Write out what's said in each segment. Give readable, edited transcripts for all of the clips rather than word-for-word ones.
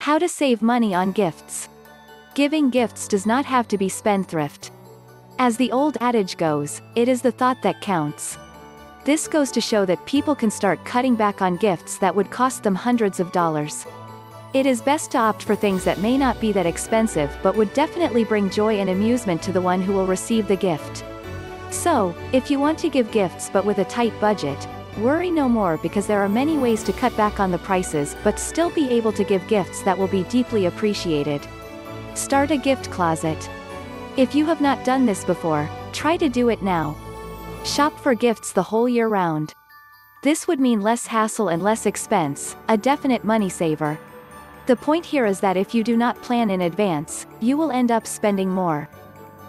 How to save money on gifts. Giving gifts does not have to be spendthrift. As the old adage goes, it is the thought that counts. This goes to show that people can start cutting back on gifts that would cost them hundreds of dollars. It is best to opt for things that may not be that expensive but would definitely bring joy and amusement to the one who will receive the gift. So, if you want to give gifts but with a tight budget, worry no more, because there are many ways to cut back on the prices but still be able to give gifts that will be deeply appreciated. Start a gift closet. If you have not done this before, try to do it now. Shop for gifts the whole year round. This would mean less hassle and less expense, a definite money saver. The point here is that if you do not plan in advance, you will end up spending more.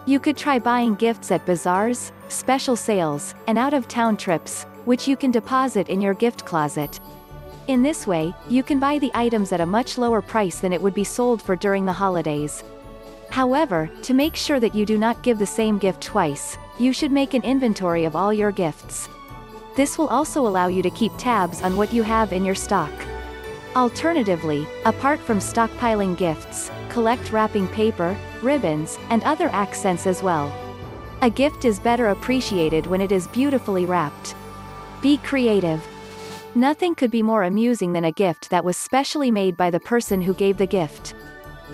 You could try buying gifts at bazaars, special sales, and out-of-town trips, which you can deposit in your gift closet. In this way, you can buy the items at a much lower price than it would be sold for during the holidays. However, to make sure that you do not give the same gift twice, you should make an inventory of all your gifts. This will also allow you to keep tabs on what you have in your stock. Alternatively, apart from stockpiling gifts, collect wrapping paper, ribbons, and other accents as well. A gift is better appreciated when it is beautifully wrapped. Be creative. Nothing could be more amusing than a gift that was specially made by the person who gave the gift.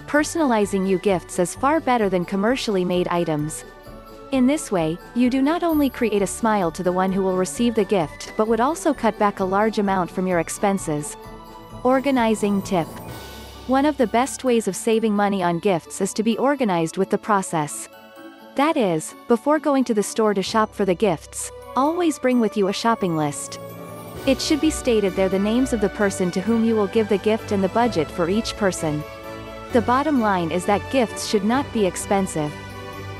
Personalizing your gifts is far better than commercially made items. In this way, you do not only create a smile to the one who will receive the gift but would also cut back a large amount from your expenses. Organizing tip. One of the best ways of saving money on gifts is to be organized with the process. That is, before going to the store to shop for the gifts, always bring with you a shopping list. It should be stated there the names of the person to whom you will give the gift and the budget for each person. The bottom line is that gifts should not be expensive.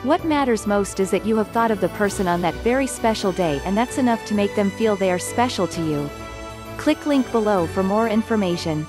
What matters most is that you have thought of the person on that very special day, and that's enough to make them feel they are special to you. Click link below for more information.